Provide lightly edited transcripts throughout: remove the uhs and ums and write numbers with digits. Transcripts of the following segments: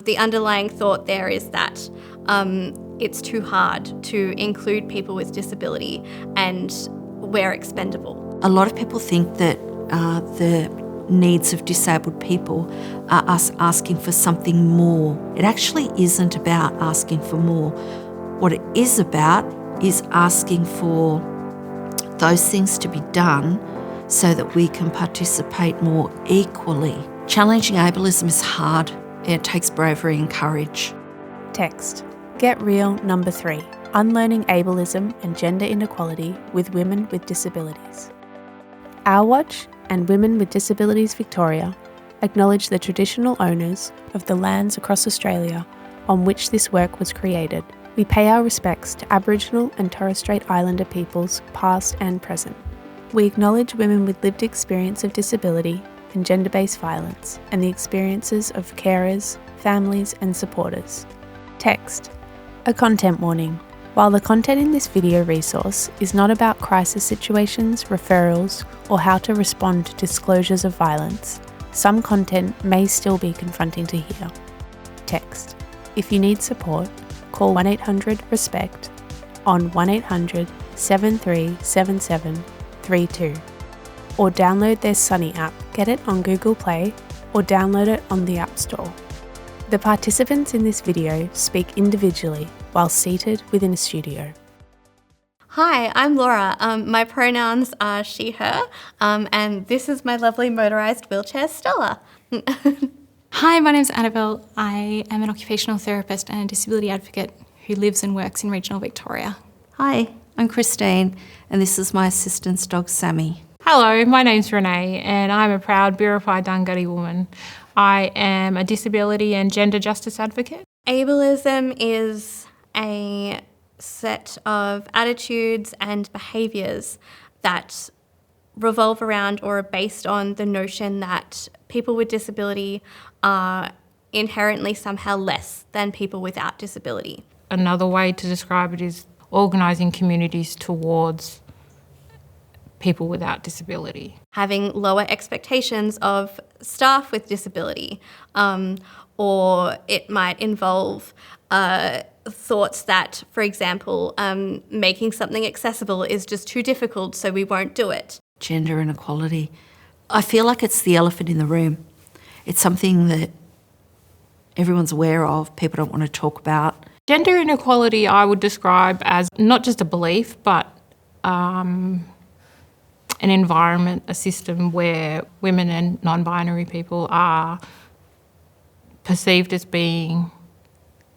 The underlying thought there is that it's too hard to include people with disability and we're expendable. A lot of people think that the needs of disabled people are us asking for something more. It actually isn't about asking for more. What it is about is asking for those things to be done so that we can participate more equally. Challenging ableism is hard. It takes bravery and courage. Text. Get Real number 3. Unlearning ableism and gender inequality with women with disabilities. Our Watch and Women with Disabilities Victoria acknowledge the traditional owners of the lands across Australia on which this work was created. We pay our respects to Aboriginal and Torres Strait Islander peoples past and present. We acknowledge women with lived experience of disability and gender-based violence and the experiences of carers, families and supporters. Text. A content warning. While the content in this video resource is not about crisis situations, referrals, or how to respond to disclosures of violence, some content may still be confronting to hear. Text. If you need support, call 1-800-RESPECT on 1-800-737732 or download their Sunny app. Get it on Google Play or download it on the App Store. The participants in this video speak individually while seated within a studio. Hi, I'm Laura. My pronouns are she, her, and this is my lovely motorised wheelchair, Stella. Hi, my name's Annabelle. I am an occupational therapist and a disability advocate who lives and works in regional Victoria. Hi, I'm Christine, and this is my assistant's dog, Sammy. Hello, my name's Renee, and I'm a proud Biripi Dunghutti woman. I am a disability and gender justice advocate. Ableism is a set of attitudes and behaviours that revolve around or are based on the notion that people with disability are inherently somehow less than people without disability. Another way to describe it is organising communities towards people without disability. Having lower expectations of staff with disability, or it might involve thoughts that, for example, making something accessible is just too difficult, so we won't do it. Gender inequality. I feel like it's the elephant in the room. It's something that everyone's aware of, people don't want to talk about. Gender inequality I would describe as not just a belief, but an environment, a system where women and non-binary people are perceived as being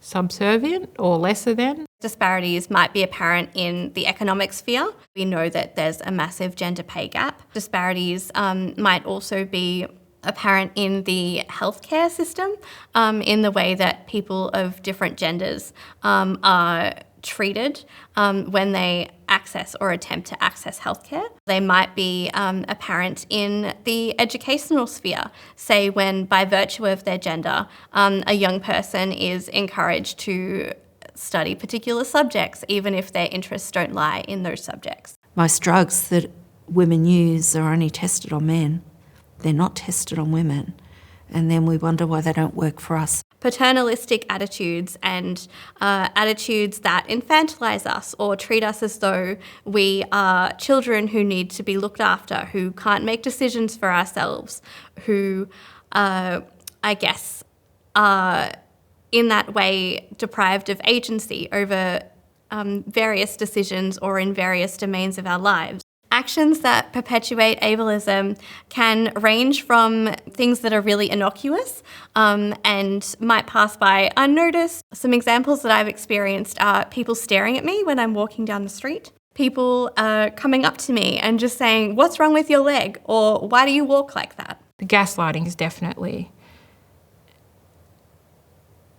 subservient or lesser than. Disparities might be apparent in the economic sphere. We know that there's a massive gender pay gap. Disparities might also be apparent in the healthcare system, in the way that people of different genders are treated when they access or attempt to access healthcare. They might be apparent in the educational sphere, say when by virtue of their gender, a young person is encouraged to study particular subjects, even if their interests don't lie in those subjects. Most drugs that women use are only tested on men. They're not tested on women. And then we wonder why they don't work for us. Paternalistic attitudes and attitudes that infantilise us or treat us as though we are children who need to be looked after, who can't make decisions for ourselves, who, I guess, are in that way deprived of agency over various decisions or in various domains of our lives. Actions that perpetuate ableism can range from things that are really innocuous and might pass by unnoticed. Some examples that I've experienced are people staring at me when I'm walking down the street, people coming up to me and just saying, "What's wrong with your leg?" or "Why do you walk like that?" The gaslighting is definitely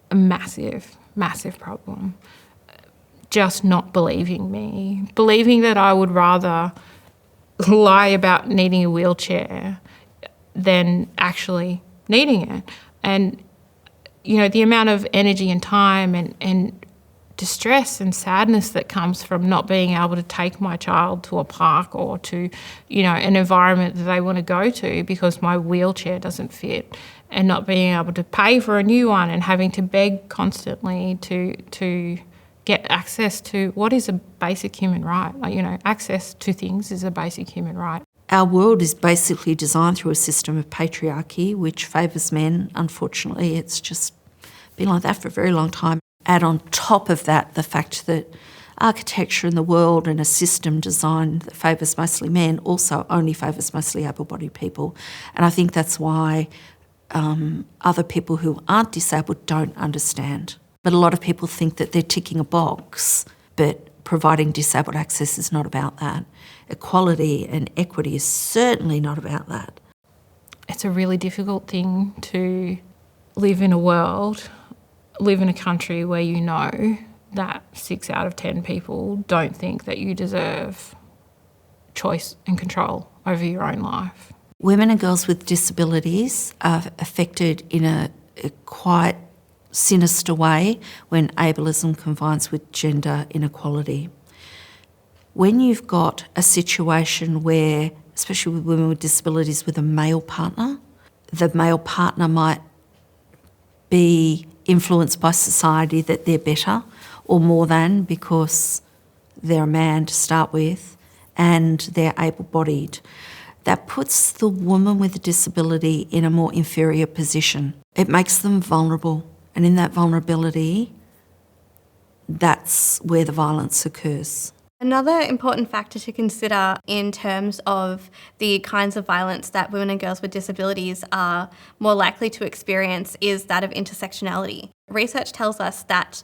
a massive, massive problem. Just not believing me, believing that I would rather lie about needing a wheelchair than actually needing it. And, you know, the amount of energy and time and distress and sadness that comes from not being able to take my child to a park or to, you know, an environment that they want to go to because my wheelchair doesn't fit. and not being able to pay for a new one and having to beg constantly to get access to what is a basic human right. Access to things is a basic human right. Our world is basically designed through a system of patriarchy which favours men. Unfortunately, it's just been like that for a very long time. Add on top of that the fact that architecture in the world and a system designed that favours mostly men also only favours mostly able-bodied people. And I think that's why other people who aren't disabled don't understand. But a lot of people think that they're ticking a box, but providing disabled access is not about that. Equality and equity is certainly not about that. It's a really difficult thing to live in a country where you know that 6 out of 10 people don't think that you deserve choice and control over your own life. Women and girls with disabilities are affected in a quite sinister way when ableism combines with gender inequality. When you've got a situation where, especially with women with disabilities with a male partner, the male partner might be influenced by society that they're better or more than because they're a man to start with and they're able-bodied. That puts the woman with a disability in a more inferior position. It makes them vulnerable, and in that vulnerability, that's where the violence occurs. Another important factor to consider in terms of the kinds of violence that women and girls with disabilities are more likely to experience is that of intersectionality. Research tells us that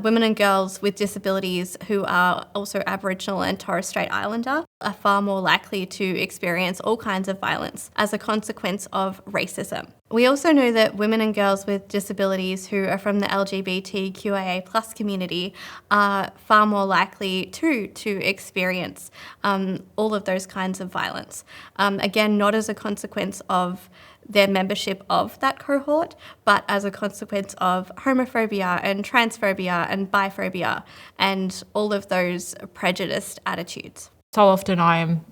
women and girls with disabilities who are also Aboriginal and Torres Strait Islander are far more likely to experience all kinds of violence as a consequence of racism. We also know that women and girls with disabilities who are from the LGBTQIA+ community are far more likely to experience all of those kinds of violence. Again, not as a consequence of their membership of that cohort, but as a consequence of homophobia and transphobia and biphobia and all of those prejudiced attitudes. So often I am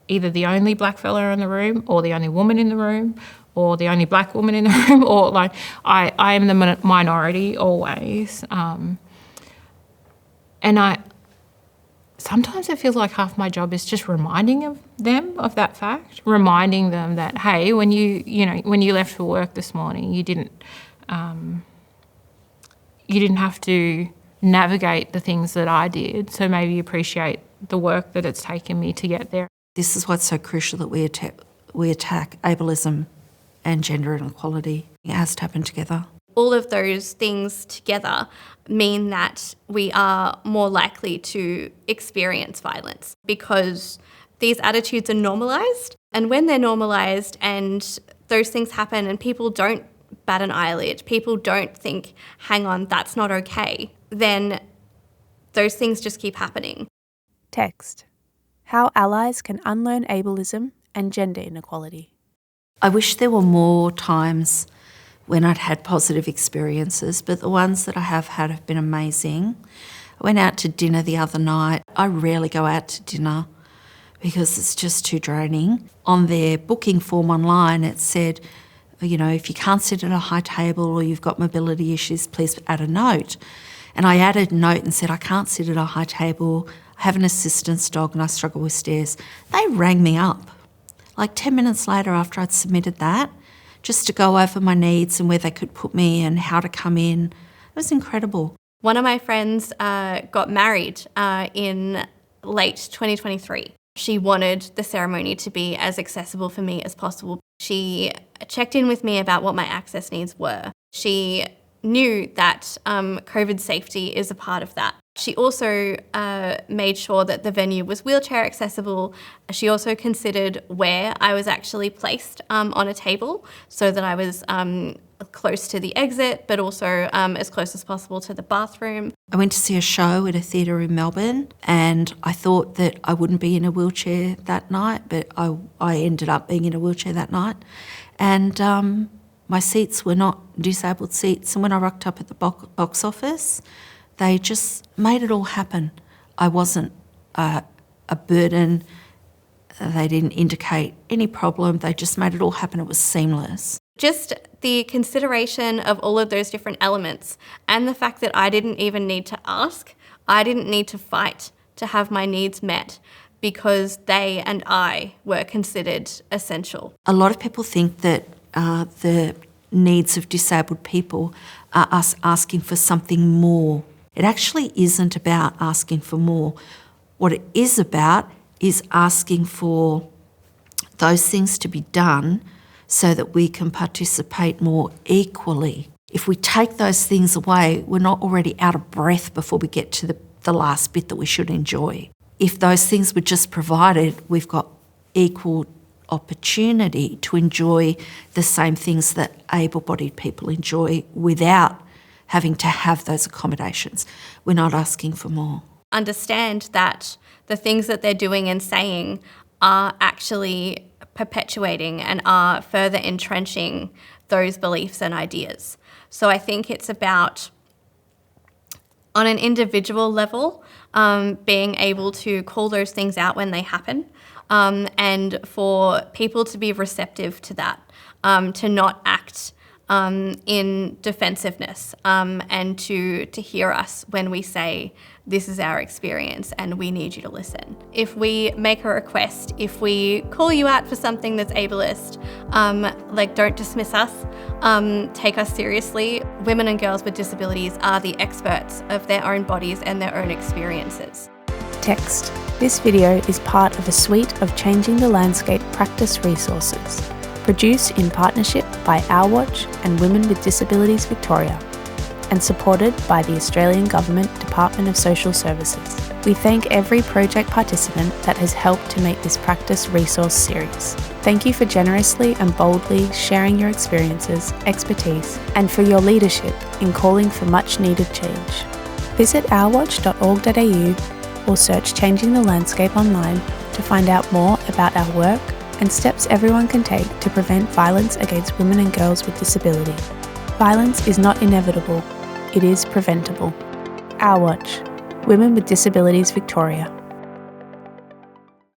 either the only black fella in the room or the only woman in the room or the only black woman in the room, or like I am the minority always. And sometimes it feels like half my job is just reminding them of that fact, reminding them that, hey, when you left for work this morning, you didn't have to navigate the things that I did, so maybe appreciate the work that it's taken me to get there. This is what's so crucial, that we attack ableism and gender inequality. It has to happen together. All of those things together mean that we are more likely to experience violence because these attitudes are normalised. And when they're normalised and those things happen and people don't bat an eyelid, people don't think, hang on, that's not okay, then those things just keep happening. Text: How allies can unlearn ableism and gender inequality. I wish there were more times when I'd had positive experiences, but the ones that I have had have been amazing. I went out to dinner the other night. I rarely go out to dinner because it's just too draining. On their booking form online, it said, if you can't sit at a high table or you've got mobility issues, please add a note. And I added a note and said, I can't sit at a high table, I have an assistance dog and I struggle with stairs. They rang me up. Like 10 minutes later after I'd submitted that, just to go over my needs and where they could put me and how to come in. It was incredible. One of my friends got married in late 2023. She wanted the ceremony to be as accessible for me as possible. She checked in with me about what my access needs were. She knew that COVID safety is a part of that. She also made sure that the venue was wheelchair accessible. She also considered where I was actually placed on a table so that I was close to the exit, but also as close as possible to the bathroom. I went to see a show at a theatre in Melbourne and I thought that I wouldn't be in a wheelchair that night, but I ended up being in a wheelchair that night. And my seats were not disabled seats. And when I rocked up at the box office, they just made it all happen. I wasn't a burden. They didn't indicate any problem. They just made it all happen. It was seamless. Just the consideration of all of those different elements and the fact that I didn't even need to ask, I didn't need to fight to have my needs met because they and I were considered essential. A lot of people think that the needs of disabled people are us asking for something more. It actually isn't about asking for more. What it is about is asking for those things to be done so that we can participate more equally. If we take those things away, we're not already out of breath before we get to the last bit that we should enjoy. If those things were just provided, we've got equal opportunity to enjoy the same things that able-bodied people enjoy without having to have those accommodations. We're not asking for more. Understand that the things that they're doing and saying are actually perpetuating and are further entrenching those beliefs and ideas. So I think it's about, on an individual level, being able to call those things out when they happen, and for people to be receptive to that, to not act in defensiveness, and to hear us when we say, this is our experience and we need you to listen. If we make a request, if we call you out for something that's ableist, don't dismiss us, take us seriously. Women and girls with disabilities are the experts of their own bodies and their own experiences. Text. This video is part of a suite of Changing the Landscape practice resources, produced in partnership by Our Watch and Women with Disabilities Victoria, and supported by the Australian Government Department of Social Services. We thank every project participant that has helped to make this practice resource series. Thank you for generously and boldly sharing your experiences, expertise, and for your leadership in calling for much needed change. Visit ourwatch.org.au or search Changing the Landscape online to find out more about our work and steps everyone can take to prevent violence against women and girls with disability. Violence is not inevitable, it is preventable. Our Watch, Women with Disabilities Victoria.